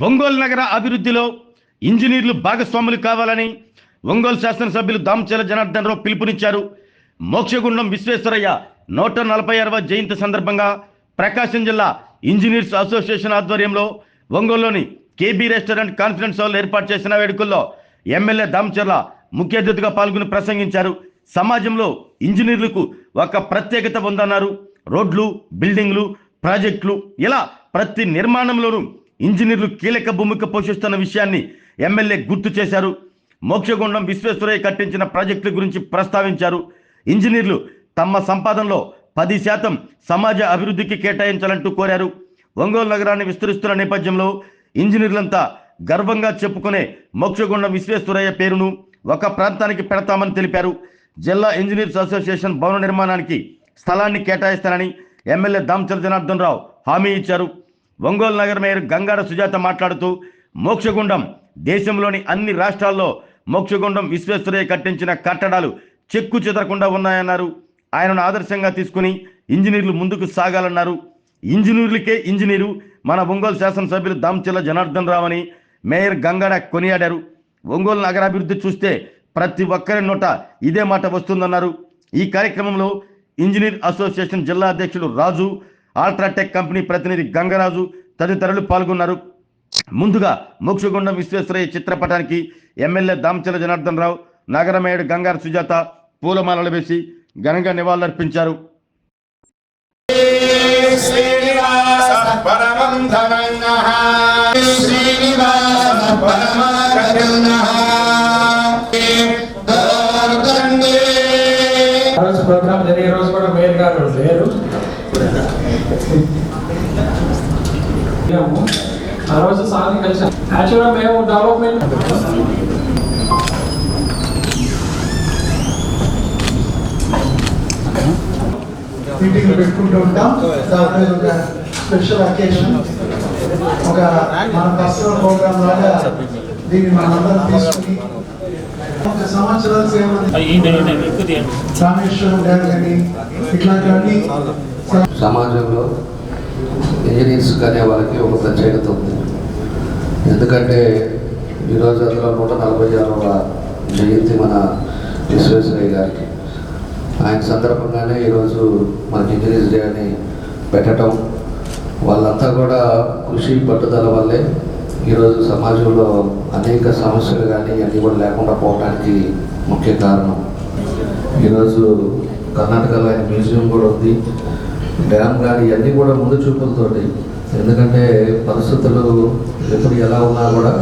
ఒంగోలు నగర అభివృద్ధిలో ఇంజనీర్లు భాగస్వాములు కావాలని ఒంగోలు శాసనసభ్యులు దామచల జనార్దన్ రావు పిలుపునిచ్చారు. మోక్షగుండం విశ్వేశ్వరయ్య 146వ జయంతి సందర్భంగా ప్రకాశం జిల్లా ఇంజనీర్స్ అసోసియేషన్ ఆధ్వర్యంలో ఒంగోలులోని కేబీ రెస్టారెంట్ కాన్ఫరెన్స్ హాల్ ఏర్పాటు చేసిన వేడుకల్లో ఎమ్మెల్యే దామచల ముఖ్య అతిథిగా పాల్గొని ప్రసంగించారు. సమాజంలో ఇంజనీర్లకు ఒక ప్రత్యేకత ఉందన్నారు. రోడ్లు, బిల్డింగ్లు, ప్రాజెక్టులు ఇలా ప్రతి నిర్మాణంలోనూ ఇంజనీర్లు కీలక భూమిక పోషిస్తున్న విషయాన్ని ఎమ్మెల్యే గుర్తు చేశారు. మోక్షగుండం విశ్వేశ్వరయ్య కట్టించిన ప్రాజెక్టుల గురించి ప్రస్తావించారు. ఇంజనీర్లు తమ సంపాదనలో 10% సమాజ అభివృద్ధికి కేటాయించాలంటూ కోరారు. ఒంగోలు నగరాన్ని విస్తరిస్తున్న నేపథ్యంలో ఇంజనీర్లంతా గర్వంగా చెప్పుకునే మోక్షగుండం విశ్వేశ్వరయ్య పేరును ఒక ప్రాంతానికి పెడతామని తెలిపారు. జిల్లా ఇంజనీర్స్ అసోసియేషన్ భవన నిర్మాణానికి స్థలాన్ని కేటాయిస్తానని ఎమ్మెల్యే దామచల జనార్దన్ రావు హామీ ఇచ్చారు. ఒంగోలు నగర మేయర్ గంగాడ సుజాత మాట్లాడుతూ మోక్షగుండం దేశంలోని అన్ని రాష్ట్రాల్లో మోక్షగుండం విశ్వేశ్వరయ్య కట్టించిన కట్టడాలు చెక్కు చెదరకుండా ఉన్నాయన్నారు. ఆయనను ఆదర్శంగా తీసుకుని ఇంజనీర్లు ముందుకు సాగాలన్నారు. ఇంజనీర్లకే ఇంజనీరు మన ఒంగోలు శాసనసభ్యులు దామచల జనార్దన్ రావు అని మేయర్ గంగాడ కొనియాడారు. ఒంగోలు నగరాభివృద్ధి చూస్తే ప్రతి ఒక్కరి నోట ఇదే మాట వస్తుందన్నారు. ఈ కార్యక్రమంలో ఇంజనీర్ అసోసియేషన్ జిల్లా అధ్యక్షుడు రాజు, అల్ట్రాటెక్ కంపెనీ ప్రతినిధి గంగరాజు తదితరులు పాల్గొన్నారు. ముందుగా మోక్షగుండం విశ్వేశ్వరయ్య చిత్రపటానికి ఎమ్మెల్యే దామచల జనార్దన్ రావు, నగర మేయర్ గంగార సుజాత పూలమాలలు వేసి ఘనంగా నివాళులర్పించారు. ప్రోగ్రామ్ జరిగే రోజు కూడా మేయర్ గారు లేరు. ఆ రోజు సార్ని కలిసాం. యాక్చువల్గా మేము డెవలప్మెంట్ మీటింగ్లు పెట్టుకుంటూ ఉంటాం. ఒక స్పెషల్ అకేషన్, ఒక మన పర్సనల్ ప్రోగ్రామ్ లాగా దీన్ని మనందరం తీసుకుని ఒక సంవత్సరాలు రామేశ్వరం డ్యామ్ కానీ ఇట్లాంటివన్నీ సమాజంలో ఇంజనీర్స్ అనే వాళ్ళకి ఒక ప్రత్యేకత ఉంది. ఎందుకంటే ఈరోజు అందులో 146వ జయంతి మన విశ్వేశ్వరయ్య గారికి. ఆయన సందర్భంగానే ఈరోజు మనకి ఇంజనీర్స్ డే అని పెట్టడం, వాళ్ళంతా కూడా కృషి పట్టుదల వల్లే ఈరోజు సమాజంలో అనేక సమస్యలు కానీ అన్నీ కూడా లేకుండా పోవడానికి ముఖ్య కారణం. ఈరోజు కర్ణాటకలో ఆయన మ్యూజియం కూడా ఉంది, డ్యామ్ కానీ ఇవన్నీ కూడా ముందు చూపులతోటి. ఎందుకంటే పరిస్థితులు ఎప్పుడు ఎలా ఉన్నా కూడా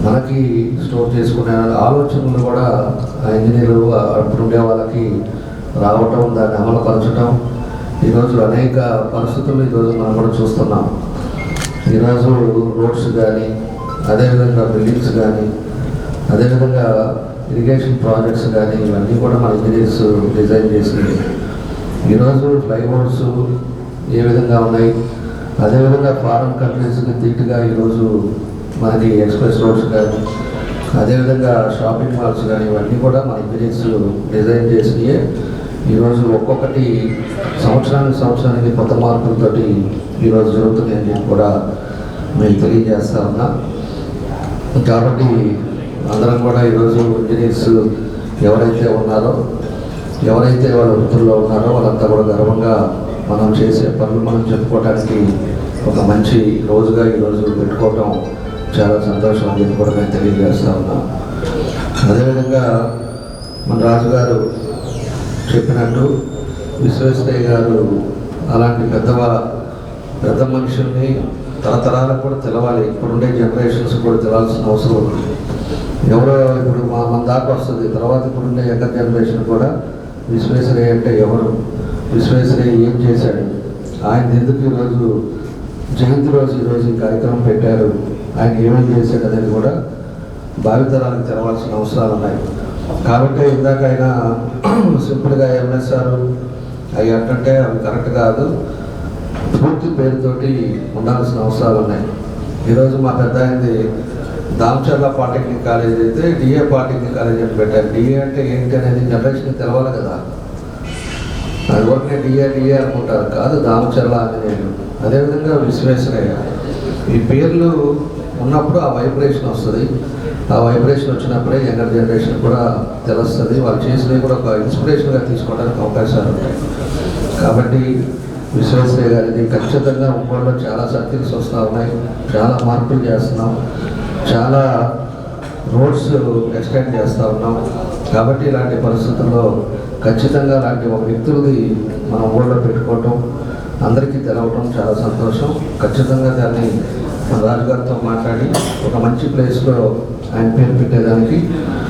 మనకి స్టోర్ చేసుకునే ఆలోచనలు కూడా ఆ ఇంజనీర్లు అప్పుడు ఉండే వాళ్ళకి రావటం, దాన్ని అమలుపరచడం, ఈరోజు అనేక పరిస్థితులు ఈరోజు మనం కూడా చూస్తున్నాం. ఈరోజు రోడ్స్ కానీ, అదేవిధంగా బిల్డింగ్స్ కానీ, అదేవిధంగా ఇరిగేషన్ ప్రాజెక్ట్స్ కానీ ఇవన్నీ కూడా మన ఇంజనీర్స్ డిజైన్ చేసి ఈరోజు ఫ్లైఓవర్స్ ఏ విధంగా ఉన్నాయి, అదేవిధంగా ఫారెన్ కంట్రీస్కి ధీటుగా ఈరోజు మనకి ఎక్స్ప్రెస్ రోడ్స్ కానీ, అదేవిధంగా షాపింగ్ మాల్స్ కానీ ఇవన్నీ కూడా మన ఇంజనీర్స్ డిజైన్ చేసి ఈరోజు ఒక్కొక్కటి సంవత్సరానికి కొత్త మార్పులతోటి ఈరోజు జరుగుతున్నాయని చెప్పి కూడా మేము తెలియజేస్తా ఉన్నా. కాబట్టి అందరం కూడా ఈరోజు ఇంజనీర్స్ ఎవరైతే ఉన్నారో, ఎవరైతే వాళ్ళ వృత్తుల్లో ఉన్నారో వాళ్ళంతా కూడా గర్వంగా మనం చేసే పనులు మనం చెప్పుకోవడానికి ఒక మంచి రోజుగా ఈరోజు పెట్టుకోవటం చాలా సంతోషం అని చెప్పి కూడా మేము తెలియజేస్తా ఉన్నాం. అదేవిధంగా మన రాజుగారు చెప్పినట్టు విశ్వేశ్వరయ్య గారు అలాంటి పెద్ద మనుషుల్ని తరతరాలకు కూడా తెలవాలి. ఇప్పుడుండే జనరేషన్స్ కూడా తెలాల్సిన అవసరం ఉంది. ఎవరో ఇప్పుడు మన దాకా వస్తుంది, తర్వాత ఇప్పుడుండే యంగర్ జనరేషన్ కూడా విశ్వేశ్వరయ్య అంటే ఎవరు, విశ్వేశ్వరయ్య ఏం చేశాడు, ఆయన ఎందుకు ఈరోజు జయంతి రోజు ఈరోజు ఈ కార్యక్రమం పెట్టారు, ఆయన ఏమేమి చేశాడు అనేది కూడా భావితరాలకు తెలవాల్సిన అవసరాలు ఉన్నాయి. కాబట్టి ఇందాక ఆయన సింపుల్గా ఎంఎస్ఆర్ అవి అంటే అవి కరెక్ట్ కాదు, పూర్తి పేరుతోటి ఉండాల్సిన అవసరాలు ఉన్నాయి. ఈరోజు మా పెద్ద అయింది దామచల పాలిటెక్నిక్ కాలేజ్ అయితే డిఏ పాలిటెక్నిక్ కాలేజ్ అని పెట్టారు. డిఏ అంటే ఏంటి అనేది జనరేషన్కి తెలవాలి కదా. అది ఒకటే డిఏ అనుకుంటారు, కాదు దామచల అని నేను. అదేవిధంగా విశ్వేశ్వరయ్య, ఈ పేర్లు ఉన్నప్పుడు ఆ వైబ్రేషన్ వస్తుంది. ఆ వైబ్రేషన్ వచ్చినప్పుడే యంగర్ జనరేషన్ కూడా తెలుస్తుంది. వాళ్ళు చేసినవి కూడా ఒక ఇన్స్పిరేషన్గా తీసుకోవడానికి అవకాశాలు ఉంటాయి. కాబట్టి విశ్వేశ్వరయ్య గారిది ఖచ్చితంగా ఒంగోలులో చాలా సర్కిల్స్ వస్తూ ఉన్నాయి, చాలా మార్పులు చేస్తున్నాం, చాలా రోడ్స్ ఎక్స్టెండ్ చేస్తూ ఉన్నాం. కాబట్టి ఇలాంటి పరిస్థితుల్లో ఖచ్చితంగా అలాంటి ఒక వ్యక్తులది మన ఊళ్ళో పెట్టుకోవటం, అందరికీ తెలవటం చాలా సంతోషం. ఖచ్చితంగా దాన్ని మన రాజుగారితో మాట్లాడి ఒక మంచి ప్లేస్లో ఆయన పేరు పెట్టేదానికి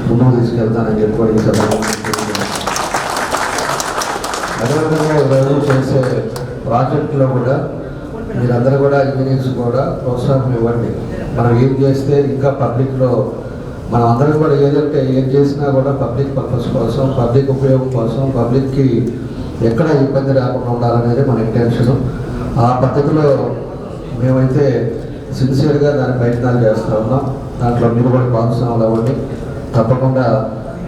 ముందుకు తీసుకెళ్తానని చెప్పి ఈ సందర్భంగా అదేవిధంగా ఈరోజు చేసే ప్రాజెక్టులో కూడా మీరందరూ కూడా ఇంజనీర్స్ కూడా ప్రోత్సాహం ఇవ్వండి. మనం ఏం చేస్తే ఇంకా పబ్లిక్లో మనం అందరం కూడా ఏదంటే ఏం చేసినా కూడా పబ్లిక్ పర్పస్ కోసం, పబ్లిక్ ఉపయోగం కోసం, పబ్లిక్కి ఎక్కడ ఇబ్బంది రాకుండా ఉండాలనేది మన ఇంటెన్షన్. ఆ పద్ధతిలో మేమైతే సిన్సియర్గా దాని ప్రయత్నాలు చేస్తూ ఉన్నాం. దాంట్లో మీరు కూడా భాగస్వాములు అవ్వండి. తప్పకుండా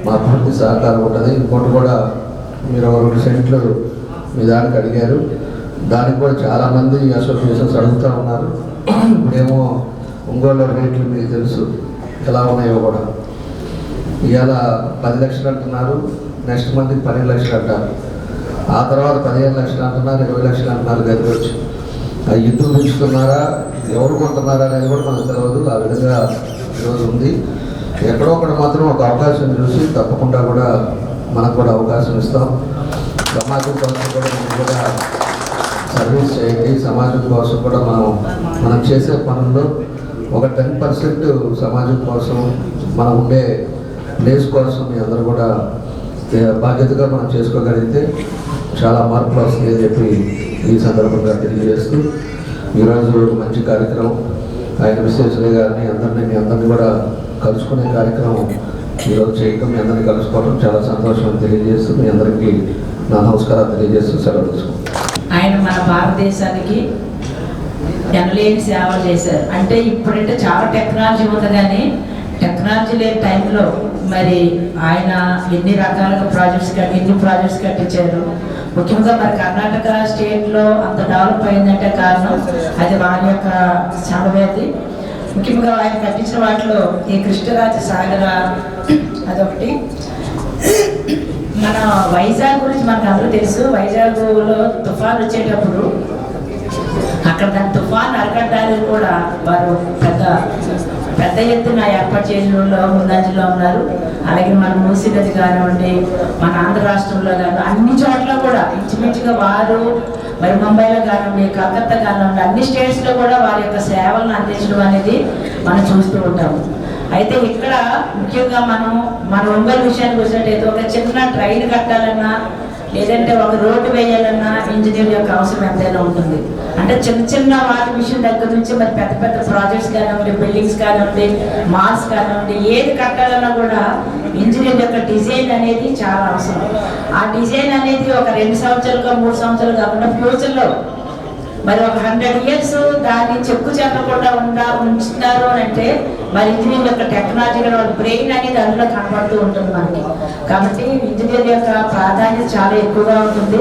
మా పూర్తి సహకారం ఉంటుంది. ఇంకోటి కూడా మీరు 2 సెంట్లు మీ దానికి అడిగారు, దానికి కూడా చాలామంది అసోసియేషన్స్ అడుగుతూ ఉన్నారు. ఇప్పుడేమో ఒంగోలు రేట్లు మీకు తెలుసు ఎలా ఉన్నాయో కూడా. ఇవాళ 10 లక్షలు అంటున్నారు, నెక్స్ట్ మంత్ 12 లక్షలు అంటారు, ఆ తర్వాత 15 లక్షలు అంటున్నారు, 20 లక్షలు అంటున్నారు. గది వచ్చి అది ఎందుకు పెంచుతున్నారా, ఎవరు కొంటున్నారా అనేది కూడా మనకు తెలియదు. ఆ విధంగా ఈరోజు ఉంది. ఎక్కడో ఒకటి మాత్రం ఒక అవకాశం చూసి తప్పకుండా కూడా మనకు కూడా అవకాశం ఇస్తాం. సమాజం కోసం కూడా మనం కూడా సర్వీస్ చేయండి. సమాజం కోసం కూడా మనం చేసే పనుల్లో ఒక 10% సమాజం కోసం, మనం ఉండే ప్లేస్ కోసం మీ అందరూ కూడా బాధ్యతగా మనం చేసుకోగలిగితే చాలా మార్పులు వస్తాయని చెప్పి ఈ సందర్భంగా తెలియజేస్తూ, ఈరోజు మంచి కార్యక్రమం ఆయన విశ్వేశ్వరయ్య గారిని మీ అందరినీ కూడా కలుసుకునే కార్యక్రమం ఈరోజు చేయటం, మీ అందరినీ కలుసుకోవడం చాలా సంతోషం తెలియజేస్తూ, మీ అందరికీ నా నమస్కారాలు తెలియజేస్తూ సెలవు తీసుకుంటాం. ఆయన మన భారతదేశానికి ఎనలేని సేవలు చేశారు. అంటే ఇప్పుడంటే చాలా టెక్నాలజీ ఉంది, కానీ టెక్నాలజీ లేని టైంలో మరి ఆయన ఎన్ని రకాలుగా ఎన్ని ప్రాజెక్ట్స్ కట్టించారు. ముఖ్యంగా మరి కర్ణాటక స్టేట్లో అంత డెవలప్ అయిందంటే కారణం అది వారి యొక్క చలవేది. ముఖ్యంగా ఆయన కట్టించిన వాటిలో ఈ కృష్ణరాజ సాగర అదొకటి. మన వైజాగ్ గురించి మనకు అందరూ తెలుసు. వైజాగ్లో తుఫాన్ వచ్చేటప్పుడు అక్కడ దాని తుఫాన్ అరకట్టడానికి కూడా వారు పెద్ద ఎత్తున ఏర్పాటు చేయడంలో ముందంజలో ఉన్నారు. అలాగే మన మూసీ నది కానివ్వండి, మన ఆంధ్ర రాష్ట్రంలో కానివ్వండి, అన్ని చోట్ల కూడా ఇంచుమించుగా వారు మరి ముంబైలో కానివ్వండి, కలకత్తా కానివ్వండి, అన్ని స్టేట్స్లో కూడా వారి యొక్క సేవలను అందించడం అనేది మనం చూస్తూ ఉంటాము. అయితే ఇక్కడ ముఖ్యంగా మన ఒంగోలు విషయానికి వచ్చినట్టయితే ఒక చిన్న ట్రైన్ కట్టాలన్నా, లేదంటే ఒక రోడ్డు వేయాలన్నా ఇంజనీర్ యొక్క అవసరం ఎంతైనా ఉంటుంది. అంటే చిన్న వాటి విషయం దగ్గర నుంచి మరి పెద్ద ప్రాజెక్ట్స్ కానివ్వండి, బిల్డింగ్స్ కానివ్వండి, మాల్స్ కానివ్వండి, ఏది కట్టాలన్నా కూడా ఇంజనీర్ యొక్క డిజైన్ అనేది చాలా అవసరం. ఆ డిజైన్ అనేది ఒక 2 సంవత్సరాలుగా 3 సంవత్సరాలు కాకుండా ఫ్యూచర్లో మరి ఒక 100 years దాన్ని చెక్కు చెక్కకుండా ఉంచుతారు అని అంటే మరి ఇంజనీర్ యొక్క టెక్నాలజీ బ్రెయిన్ అనేది అందులో కనపడుతూ ఉంటుంది మనకి. కాబట్టి ఇంజనీర్ యొక్క ప్రాధాన్యత చాలా ఎక్కువగా ఉంటుంది.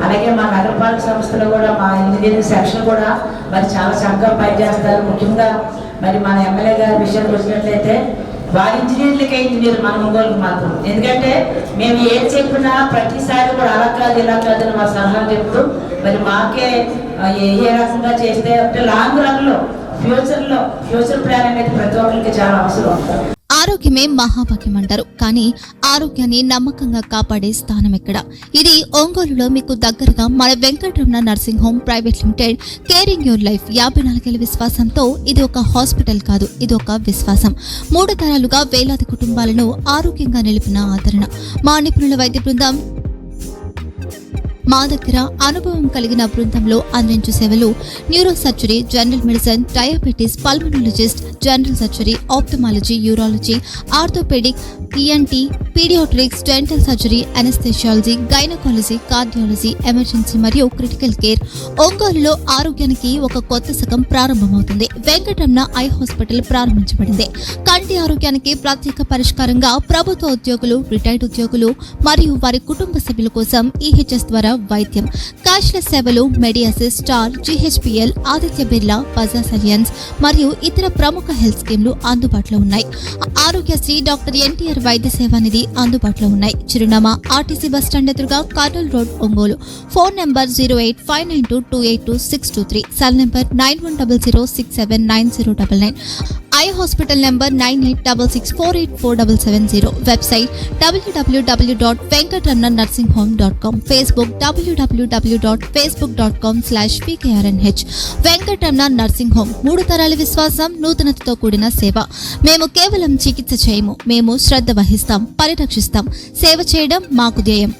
అలాగే మా నగరపాలక సంస్థలో కూడా మా ఇంజనీరింగ్ సెక్షన్ కూడా మరి చాలా చక్కగా పనిచేస్తారు. ముఖ్యంగా మరి మన ఎమ్మెల్యే గారి విషయానికి వచ్చినట్లయితే వారి ఇంజనీర్లకే ఇంజనీర్ మన ఒంగోలుకు మాత్రం. ఎందుకంటే మేము ఏం చెప్పినా ప్రతిసారి కూడా అలా కాదు ఇలా కాదు అని మా సలహాలు చెప్తూ మరి మాకే ఏ రకంగా చేస్తే అంటే లాంగ్ రన్లో ఫ్యూచర్ ప్లాన్ అనేది ప్రతి ఒక్కరికి చాలా అవసరం. ఆరోగ్యమే మహాభాగ్యం అంటారు, కానీ ఆరోగ్యాన్ని నమ్మకంగా కాపాడే స్థానం ఎక్కడ? ఇది ఒంగోలులో మీకు దగ్గరగా మన Venkataramana nursing home private limited caring your life 54 ఏళ్ల విశ్వాసంతో ఇది ఒక హాస్పిటల్ కాదు, ఇది ఒక విశ్వాసం. 3 తరాలుగా వేలాది కుటుంబాలను ఆరోగ్యంగా నిలిపిన ఆదరణ. మా నిపుణుల వైద్య బృందం మా దగ్గర అనుభవం కలిగిన బృందంలో అందించే సేవలు neurosurgery, general medicine, diabetes, pulmonologist, general surgery, ophthalmology, urology, orthopaedic, ENT, paediatrics, dental surgery, anaesthesiology, gynaecology, cardiology, emergency మరియు క్రిటికల్ కేర్. ఒంగోలులో ఆరోగ్యానికి ఒక కొత్త శకం ప్రారంభమవుతుంది. వెంకటరమణ ఐ హాస్పిటల్ ప్రారంభించబడింది. కంటి ఆరోగ్యానికి ప్రత్యేక పరిష్కారంగా ప్రభుత్వ ఉద్యోగులు, రిటైర్డ్ ఉద్యోగులు మరియు వారి కుటుంబ సభ్యుల కోసం EHS ద్వారా వైద్యం, క్యాష్లెస్ సేవలు, Medi Assist, Star, GHPL, Aditya Birla, Bajaj Allianz మరియు ఇతర ప్రముఖ హెల్త్ స్కీమ్లు అందుబాటులో ఉన్నాయి. ఆరోగ్యశ్రీ, డాక్టర్ NTR వైద్య సేవా నిధి అందుబాటులో ఉన్నాయి. చిరునామా RTC బస్ స్టాండ్ ఎదురుగా, Kurnool road, Ongole. Phone number 08592282623, cell number 9100679099, eye hospital number 9866484770, website www.venkatramannursing.com, Facebook www.facebook.com/pkrnh. Venkataramana nursing home, 3 తరాల విశ్వాసం, నూతనతతో కూడిన సేవ. మేము కేవలం చికిత్స చేయము, మేము శ్రద్ధ వహిస్తాం, పరిరక్షిస్తాం. సేవ చేయడం మాకు ధ్యేయం.